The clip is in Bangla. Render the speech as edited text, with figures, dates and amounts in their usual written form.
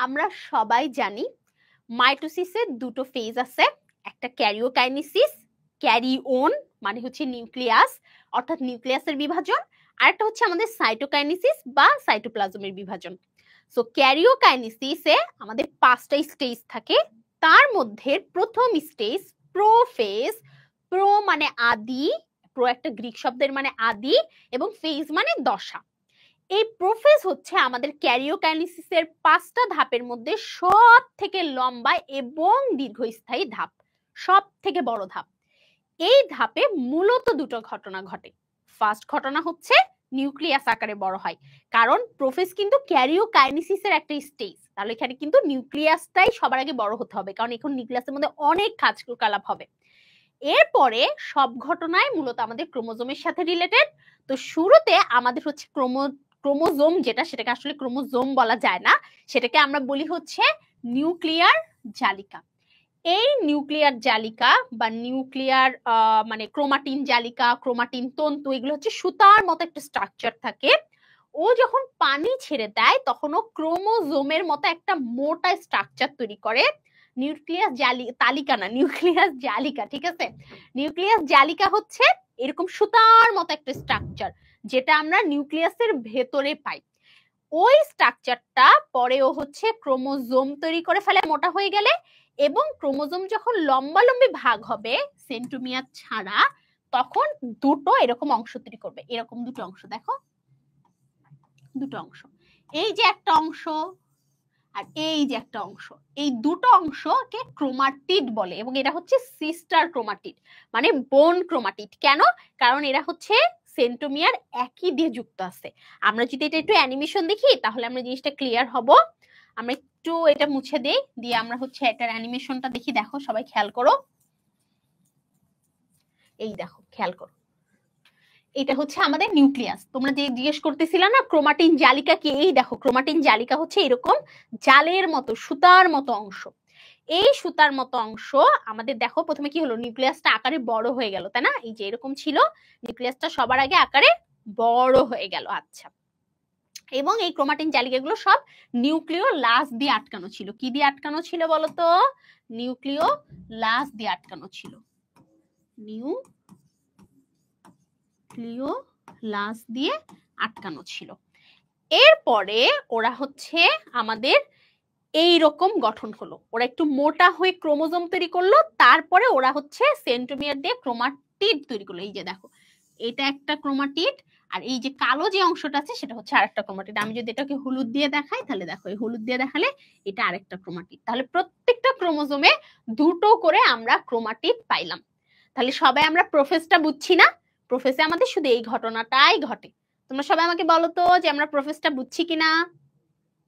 আমরা সবাই জানি মাইটোসিসের দুটো ফেজ আছে, একটা ক্যারিওকাইনেসিস, ক্যারিওন মানে হচ্ছে নিউক্লিয়াস অর্থাৎ নিউক্লিয়াসের বিভাজন, আর একটা হচ্ছে আমাদের সাইটোকাইনেসিস বা সাইটোপ্লাজমের বিভাজন। সো ক্যারিওকাইনেসিসে আমাদের 5টা স্টেজ থাকে, তার মধ্যে প্রথম স্টেজ প্রোফেজ। প্রো মানে আদি, প্রো একটা গ্রিক শব্দের মানে আদি, এবং ফেজ মানে দশা। এই প্রোফেজ হচ্ছে আমাদের ক্যারিওকাইনেসিসের 5টা ধাপের মধ্যে সব থেকে লম্বা এবং দীর্ঘস্থায়ী ধাপ, সব থেকে বড় ধাপ। এই ধাপে মূলত দুটো ঘটনা ঘটে। ফার্স্ট ঘটনা হচ্ছে নিউক্লিয়াস আকারে বড় হয়, কারণ প্রোফেজ কিন্তু ক্যারিওকাইনেসিসের একটা স্টেজ, তাহলে এখানে কিন্তু নিউক্লিয়াসটাই সবার আগে বড় হতে হবে, কারণ এখন নিউক্লিয়াসের মধ্যে অনেক কার্যকলাপ হবে। এরপরে সব ঘটনায় মূলত আমাদের ক্রোমোজোমের সাথে রিলেটেড। তো শুরুতে আমাদের হচ্ছে ক্রোমোজোম, যেটা সেটাকে আসলে ক্রোমোজোম বলা যায় না, সেটাকে আমরা বলি হচ্ছে নিউক্লিয়ার জালিকা। এই নিউক্লিয়ার জালিকা বা নিউক্লিয়ার মানে ক্রোমাটিন জালিকা, ক্রোমাটিন তন্তু, এগুলো হচ্ছে সুতার মতো একটা স্ট্রাকচার থাকে। ও যখন পানি ছেড়ে দেয় তখন ও ক্রোমোজোমের মতো একটা মোটা স্ট্রাকচার তৈরি করে। নিউক্লিয়াস তালিকা না, নিউক্লিয়াস জালিকা, ঠিক আছে? নিউক্লিয়াস জালিকা হচ্ছে এরকম সুতার মতো একটা স্ট্রাকচার, যেটা আমরা নিউক্লিয়াসের ভেতরে পাই। ওই স্ট্রাকচারটা পরে ও হচ্ছে ক্রোমোজোম তৈরি করে ফেলে মোটা হয়ে গেলে, এবং ক্রোমোজোম যখন লম্বালম্বি ভাগ হবে সেন্ট্রোমিয়ার ছাড়া, তখন দুটো এরকম অংশ তৈরি করবে। এরকম দুটো অংশ, দেখো দুটো অংশ, এই যে একটা অংশ আর এই যে একটা অংশ, এই দুটো অংশকে ক্রোমাটিড বলে, এবং এটা হচ্ছে সিস্টার ক্রোমাটিড মানে বোন ক্রোমাটিড। কেন? কারণ এরা হচ্ছে সেন্ট্রোমিয়ার একই দিয়ে যুক্ত আছে। আমরা যদি এটা একটু অ্যানিমেশন দেখি তাহলে আমরা জিনিসটা ক্লিয়ার হব। আমরা একটু এটা মুছে দেই, দিয়ে আমরা হচ্ছে এটার অ্যানিমেশনটা দেখি। দেখো সবাই খেয়াল করো, এই দেখো খেয়াল করো, এটা হচ্ছে আমাদের নিউক্লিয়াস। তোমরা যে জিজ্ঞেস করতেছিলা না ক্রোমাটিন জালিকা কি, এই দেখো ক্রোমাটিন জালিকা হচ্ছে এরকম জালের মতো সুতার মতো অংশ। এই সুতার মতো অংশ আমাদের, দেখো প্রথমে কি হলো, নিউক্লিয়াসটা আকারে বড় হয়ে গেল, তাই না? এই যে এরকম ছিল, নিউক্লিয়াসটা সবার আগে আকারে বড় হয়ে গেল। আচ্ছা, এবং এই ক্রোমাটিন জালিকাগুলো সব নিউক্লিয় লাস দিয়ে আটকানো ছিল। কি দিয়ে আটকানো ছিল বলতো? নিউক্লিয় লাস দিয়ে আটকানো ছিল, নিউক্লিওলাস দিয়ে আটকানো ছিল। এরপরে ওরা হচ্ছে আমাদের এই রকম গঠন হলো, ওরা একটু মোটা হয়ে ক্রোমোজোম তৈরি করলো, তারপরে ওরা হচ্ছে সেন্ট্রোমিয়ার দিয়ে ক্রোমাটিড তৈরি করলো। এই যে দেখো এটা একটা ক্রোমাটিড, আর এই যে কালো যে অংশটা আছে সেটা হচ্ছে আরেকটা ক্রোমাটিড। আমি যদি এটাকে হলুদ দিয়ে দেখাই তাহলে দেখো, এই হলুদ দিয়ে দেখালে এটা আরেকটা ক্রোমাটিড। তাহলে প্রত্যেকটা ক্রোমোজোমে দুটো করে আমরা ক্রোমাটিড পাইলাম। তাহলে সবাই আমরা প্রোফেজটা বুঝছি না? প্রোফেজে আমাদের শুধু এই ঘটনাটাই ঘটে। তোমরা সবাই আমাকে বলো তো যে আমরা প্রোফেজটা বুঝছি কিনা।